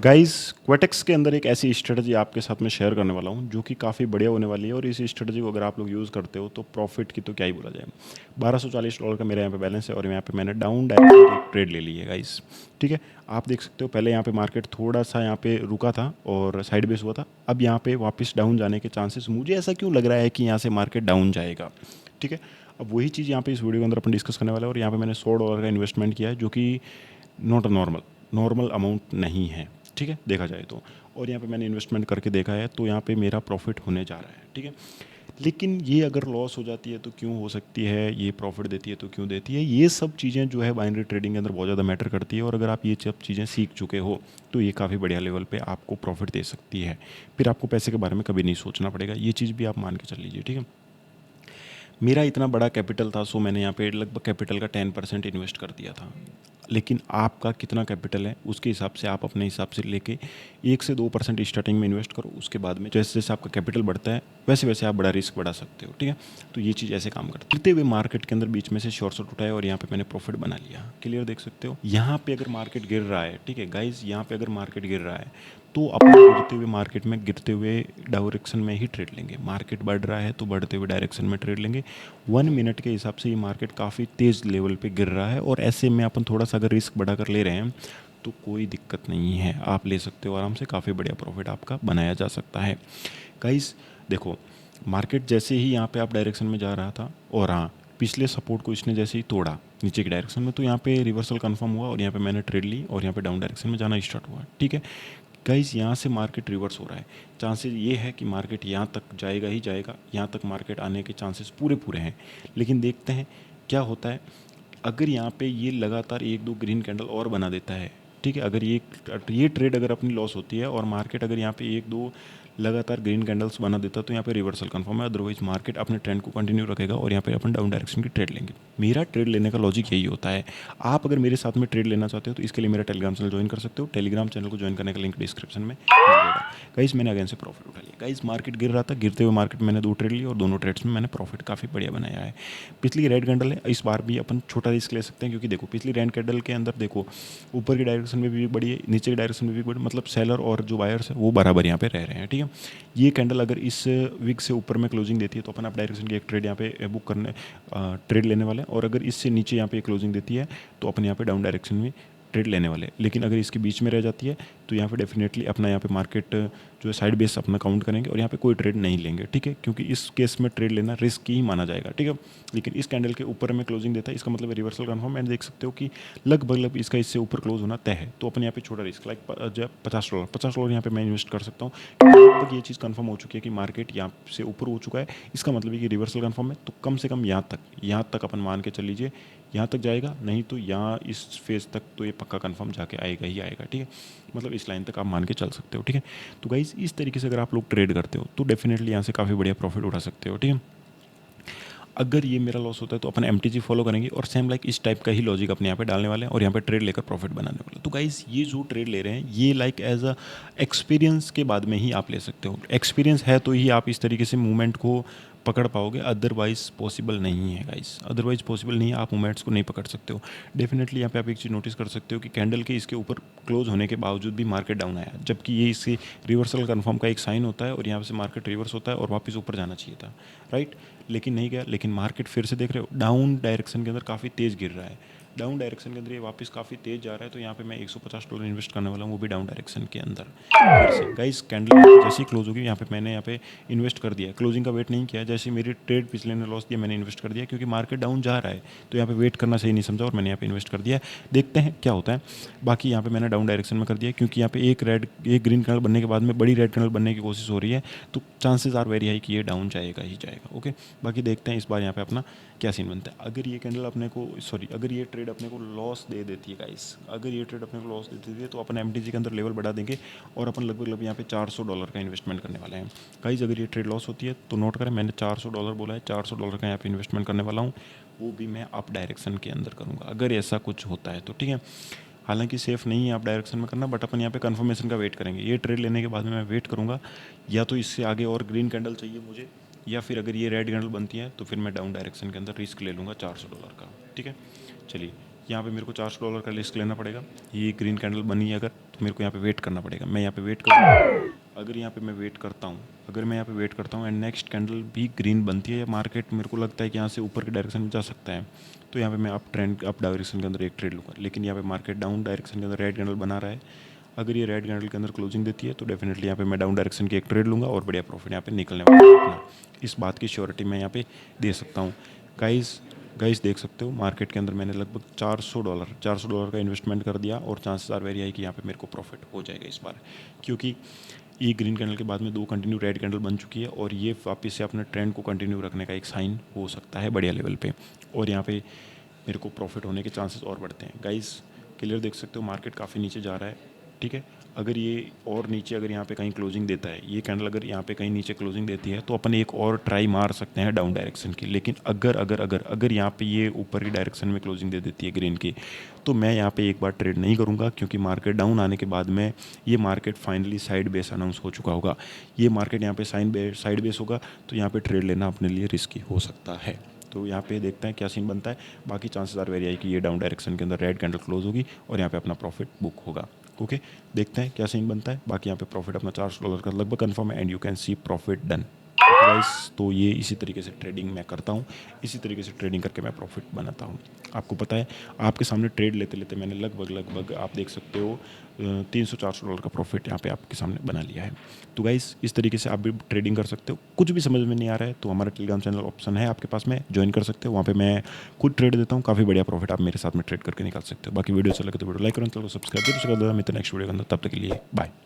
Guys Quotex के अंदर एक ऐसी स्ट्रेटजी आपके साथ में शेयर करने वाला हूँ जो कि काफ़ी बढ़िया होने वाली है। और इस स्ट्रेटजी को अगर आप लोग यूज़ करते हो तो प्रॉफिट की तो क्या ही बोला जाए। $1240 का मेरे यहाँ पे बैलेंस है और यहाँ पे मैंने डाउन डायरेक्शन की एक ट्रेड ले ली है गाइस। ठीक है, आप देख सकते हो पहले यहाँ पे मार्केट थोड़ा सा यहाँ पे रुका था और साइड बेस हुआ था। अब यहाँ पे वापस डाउन जाने के चांसेस, मुझे ऐसा क्यों लग रहा है कि यहाँ से मार्केट डाउन जाएगा। ठीक है, अब वही चीज़ यहाँ पे इस वीडियो के अंदर अपन डिस्कस करने वाले हैं। और यहाँ पे मैंने $100 का इन्वेस्टमेंट किया है जो कि नॉट अ नॉर्मल अमाउंट नहीं है। ठीक है, देखा जाए तो। और यहाँ पे मैंने इन्वेस्टमेंट करके देखा है तो यहाँ पे मेरा प्रॉफिट होने जा रहा है। ठीक है, लेकिन ये अगर लॉस हो जाती है तो क्यों हो सकती है, ये प्रॉफिट देती है तो क्यों देती है, ये सब चीज़ें जो है बाइनरी ट्रेडिंग के अंदर बहुत ज़्यादा मैटर करती है। और अगर आप ये सब चीज़ें सीख चुके हो तो ये काफ़ी बढ़िया लेवल पे आपको प्रॉफिट दे सकती है। फिर आपको पैसे के बारे में कभी नहीं सोचना पड़ेगा, ये चीज़ भी आप मान के चल लीजिए। ठीक है, मेरा इतना बड़ा कैपिटल था सो मैंने यहाँ पे लगभग कैपिटल का 10% इन्वेस्ट कर दिया था। लेकिन आपका कितना कैपिटल है उसके हिसाब से आप अपने हिसाब से लेके 1 से 2% स्टार्टिंग में इन्वेस्ट करो। उसके बाद में जैसे जैसे आपका कैपिटल बढ़ता है वैसे वैसे आप बड़ा रिस्क बढ़ा सकते हो। ठीक है, तो ये चीज़ ऐसे काम करती है। गिरते हुए मार्केट के अंदर बीच में से शॉर्ट उठाया और यहाँ पे मैंने प्रॉफिट बना लिया। क्लियर, देख सकते हो यहाँ पे अगर मार्केट गिर रहा है, ठीक है गाइज, यहाँ पे अगर मार्केट गिर रहा है तो अपने गिरते हुए मार्केट में गिरते हुए डायरेक्शन में ही ट्रेड लेंगे। मार्केट बढ़ रहा है तो बढ़ते हुए डायरेक्शन में ट्रेड लेंगे। 1 मिनट के हिसाब से ये मार्केट काफ़ी तेज़ लेवल पे गिर रहा है और ऐसे में अपन थोड़ा सा अगर रिस्क बढ़ा कर ले रहे हैं तो कोई दिक्कत नहीं है, आप ले सकते हो आराम से। काफ़ी बढ़िया प्रॉफिट आपका बनाया जा सकता है। गाइस देखो, मार्केट जैसे ही यहाँ पे आप डायरेक्शन में जा रहा था और हाँ, पिछले सपोर्ट को इसने जैसे ही तोड़ा नीचे की डायरेक्शन में तो यहाँ पे रिवर्सल कंफर्म हुआ और यहाँ पे मैंने ट्रेड ली और यहाँ पे डाउन डायरेक्शन में जाना स्टार्ट हुआ। ठीक है गाइस, यहाँ से मार्केट रिवर्स हो रहा है। चांसेस ये है कि मार्केट यहाँ तक जाएगा ही जाएगा, यहाँ तक मार्केट आने के चांसेस पूरे पूरे हैं। लेकिन देखते हैं क्या होता है। अगर यहाँ पे ये लगातार 1-2 ग्रीन कैंडल और बना देता है, ठीक है, अगर ये ट्रेड अगर अपनी लॉस होती है और मार्केट अगर यहाँ पे 1-2 लगातार ग्रीन कैंडल्स बना देता तो यहाँ पे रिवर्सल कंफर्म है। अदरवाइज मार्केट अपने ट्रेंड को कंटिन्यू रखेगा और यहाँ पे अपन डाउन डायरेक्शन की ट्रेड लेंगे। मेरा ट्रेड लेने का लॉजिक यही होता है। आप अगर मेरे साथ में ट्रेड लेना चाहते हो तो इसके लिए मेरा टेलीग्राम चैनल ज्वाइन कर सकते हो। टेलीग्राम चैनल को ज्वाइन करने का लिंक डिस्क्रिप्शन में मिल जाएगा। गाइस मैंने अगेन से प्रॉफिट उठा लिया। गाइस मार्केट गिर रहा था, गिरते हुए मार्केट में मैंने 2 ट्रेड लिए और दोनों ट्रेड्स में मैंने प्रॉफिट काफ़ी बढ़िया बनाया है। पिछली रेड कैंडल है, इस बार भी अपन छोटा रिस्क ले सकते हैं क्योंकि देखो पिछली रेड कैंडल के अंदर देखो ऊपर की डायरेक्शन में भी बढ़ी है, नीचे की डायरेक्शन में भी बढ़ी, मतलब सेलर और जो बायर्स है वो बराबर यहाँ पे रह रहे हैं। ठीक है, ये कैंडल अगर इस विक से ऊपर में क्लोजिंग देती है तो अपन अप डायरेक्शन की एक ट्रेड यहाँ पे बुक करने ट्रेड लेने वाले हैं। और अगर इससे नीचे यहाँ पे क्लोजिंग देती है तो अपन यहाँ पे डाउन डायरेक्शन में ट्रेड लेने वाले। लेकिन अगर इसके बीच में रह जाती है तो यहाँ पे डेफिनेटली अपना यहाँ पे मार्केट जो है साइड बेस अपना काउंट करेंगे और यहाँ पे कोई ट्रेड नहीं लेंगे। ठीक है, क्योंकि इस केस में ट्रेड लेना रिस्क ही माना जाएगा। ठीक है, लेकिन इस कैंडल के ऊपर में क्लोजिंग देता है, इसका मतलब रिवर्सल कन्फर्म। एंड देख सकते हो कि लगभग इसका इससे ऊपर क्लोज होना तय है। तो अपन यहाँ पे छोटा रिस्क लाइक $50 यहाँ पे मैं इन्वेस्ट कर सकता हूँ। लगभग ये चीज़ कंफर्म हो चुकी है कि मार्केट यहाँ से ऊपर हो चुका है, इसका मतलब है कि रिवर्सल कंफर्म है। तो कम से कम यहाँ तक अपन मान के चल लीजिए, यहाँ तक जाएगा, नहीं तो यहाँ इस फेज़ तक तो ये पक्का कंफर्म जाके आएगा ही आएगा। ठीक है, मतलब इस लाइन तक आप मान के चल सकते हो। ठीक है, तो गाइस इस तरीके से अगर आप लोग ट्रेड करते हो तो डेफिनेटली यहाँ से काफ़ी बढ़िया प्रॉफिट उठा सकते हो। ठीक है, अगर ये मेरा लॉस होता है तो अपन एम फॉलो करेंगे और सेम लाइक इस टाइप का ही लॉजिक अपने यहाँ पे डालने वाले हैं और यहाँ पे ट्रेड लेकर प्रॉफिट बनाने वाले हैं। तो गाइस ये जो ट्रेड ले रहे हैं ये लाइक एज अ एक्सपीरियंस के बाद में ही आप ले सकते हो। एक्सपीरियंस है तो ही आप इस तरीके से मूवमेंट को पकड़ पाओगे, अदरवाइज पॉसिबल नहीं है गाइस। अदरवाइज पॉसिबल नहीं है, आप मूवमेंट्स को नहीं पकड़ सकते हो। डेफिनेटली यहाँ पे आप एक चीज़ नोटिस कर सकते हो कि कैंडल के इसके ऊपर क्लोज होने के बावजूद भी मार्केट डाउन आया, जबकि ये इसके रिवर्सल कन्फर्म का एक साइन होता है और यहाँ से मार्केट रिवर्स होता है और वापस ऊपर जाना चाहिए था, राइट। लेकिन नहीं गया, लेकिन मार्केट फिर से देख रहे हो डाउन डायरेक्शन के अंदर काफ़ी तेज़ गिर रहा है। डाउन डायरेक्शन के अंदर ये वापस काफ़ी तेज़ जा रहा है। तो यहाँ पे मैं $150 इन्वेस्ट करने वाला हूँ, वो भी डाउन डायरेक्शन के अंदर। फिर से गाइस कैंडल जैसे ही क्लोज होगी यहाँ पे मैंने यहाँ पे इन्वेस्ट कर दिया, क्लोजिंग का वेट नहीं किया। जैसे मेरी ट्रेड पिछले ने लॉस दिया मैंने इन्वेस्ट कर दिया, क्योंकि मार्केट डाउन जा रहा है तो यहाँ पे वेट करना सही नहीं समझा और मैंने यहाँ पे इन्वेस्ट कर दिया। देखते हैं क्या होता है। बाकी यहाँ पे मैंने डाउन डायरेक्शन में कर दिया क्योंकि यहाँ पे एक ग्रीन कैंडल बनने के बाद में बड़ी रेड कैंडल बनने की कोशिश हो रही है, तो चांसेस आर वेरी हाई कि ये डाउन जाएगा ही जाएगा। ओके, बाकी देखते हैं इस बार यहाँ पे अपना क्या सीन बनता है। अगर ये कैंडल अपने को अगर ये ट्रेड अपने को लॉस दे देती है गाइस, अगर ये ट्रेड अपने को लॉस दे देती है तो अपन एमटीजी के अंदर लेवल बढ़ा देंगे और अपन लगभग यहाँ पे $400 का इन्वेस्टमेंट करने वाले हैं। गाइस अगर ये ट्रेड लॉस होती है तो नोट करें, मैंने $400 बोला है, $400 का यहाँ पे इन्वेस्टमेंट करने वाला हूँ, वो भी मैं अप डायरेक्शन के अंदर करूँगा अगर ऐसा कुछ होता है तो। ठीक है, हालांकि सेफ़ नहीं है आप डायरेक्शन में करना, बट अपन यहाँ पे कंफर्मेशन का वेट करेंगे। ये ट्रेड लेने के बाद में मैं वेट करूँगा, या तो इससे आगे और ग्रीन कैंडल चाहिए मुझे, या फिर अगर ये रेड कैंडल बनती है तो फिर मैं डाउन डायरेक्शन के अंदर रिस्क ले लूँगा $400 का। ठीक है, चलिए यहाँ पे मेरे को $400 का रिस्क लेना पड़ेगा। ये ग्रीन कैंडल बनी है अगर, तो मेरे को यहाँ पे वेट करना पड़ेगा। मैं यहाँ पे वेट करूँगा। अगर यहाँ पे मैं वेट करता हूँ, अगर मैं यहाँ पे वेट करता हूँ एंड नेक्स्ट कैंडल भी ग्रीन बनती है, या मार्केट मेरे को लगता है कि यहाँ से ऊपर के डायरेक्शन में जा सकता है, तो यहाँ पे मैं अप डायरेक्शन के अंदर एक ट्रेड लूँगा। लेकिन यहाँ पे मार्केट डाउन डायरेक्शन के अंदर रेड कैंडल बना रहा है, अगर ये रेड कैंडल के अंदर क्लोजिंग देती है तो डेफिनेटली यहाँ पे मैं डाउन डायरेक्शन की एक ट्रेड लूँगा और बढ़िया प्रॉफिट यहाँ पे निकलने वाला है अपना। इस बात की श्योरिटी मैं यहाँ पे दे सकता हूँ। गाइस गाइस देख सकते हो मार्केट के अंदर मैंने लगभग $400 का इन्वेस्टमेंट कर दिया, और चांसेस आर वेरी हाई कि यहाँ पे मेरे को प्रॉफिट हो जाएगा इस बार, क्योंकि ये ग्रीन कैंडल के बाद में 2 कंटिन्यू रेड कैंडल बन चुकी है, और ये वापस से अपने ट्रेंड को कंटिन्यू रखने का एक साइन हो सकता है बढ़िया लेवल पे, और यहाँ पे मेरे को प्रॉफिट होने के चांसेस और बढ़ते हैं। गाइस क्लियर देख सकते हो मार्केट काफ़ी नीचे जा रहा है, ठीक है। अगर ये और नीचे अगर यहाँ पे कहीं क्लोजिंग देता है, ये कैंडल अगर यहाँ पे कहीं नीचे क्लोजिंग देती है, तो अपन एक और ट्राई मार सकते हैं डाउन डायरेक्शन की। लेकिन अगर अगर अगर अगर यहाँ पे ये ऊपर की डायरेक्शन में क्लोजिंग दे देती है ग्रीन की, तो मैं यहाँ पे एक बार ट्रेड नहीं करूँगा, क्योंकि मार्केट डाउन आने के बाद में ये market finally side base announce हो चुका होगा। ये मार्केट यहाँ पे साइड बेस होगा, तो यहाँ पे ट्रेड लेना अपने लिए रिस्की हो सकता है। तो यहाँ पे देखते हैं क्या सीन बनता है। बाकी चांसेस आर वेरी हाई कि ये डाउन डायरेक्शन के अंदर रेड कैंडल क्लोज होगी और यहाँ पे अपना प्रॉफिट बुक होगा। ओके, देखते हैं क्या सीन बनता है। बाकी यहाँ पे प्रॉफिट अपना $400 का लगभग कंफर्म है, and you can see profit done. Guys तो ये इसी तरीके से ट्रेडिंग मैं करता हूँ, इसी तरीके से ट्रेडिंग करके मैं प्रॉफिट बनाता हूँ। आपको पता है, आपके सामने ट्रेड लेते लेते मैंने लगभग आप देख सकते हो $300-400 का प्रॉफिट यहाँ पे आपके सामने बना लिया है। तो गाइस इस तरीके से आप भी ट्रेडिंग कर सकते हो। कुछ भी समझ में नहीं आ रहा है तो हमारा टेलीग्राम चैनल ऑप्शन है आपके पास में, ज्वाइन कर सकते हो। वहाँ पे मैं खुद ट्रेड देता हूँ, काफ़ी बढ़िया प्रॉफिट आप मेरे साथ में ट्रेड करके निकाल सकते हो। बाकी वीडियो अच्छा लगे तो वीडियो लाइक करो, चैनल को सब्सक्राइब करो। मिलते हैं नेक्स्ट वीडियो के अंदर, तब तक के लिए बाय।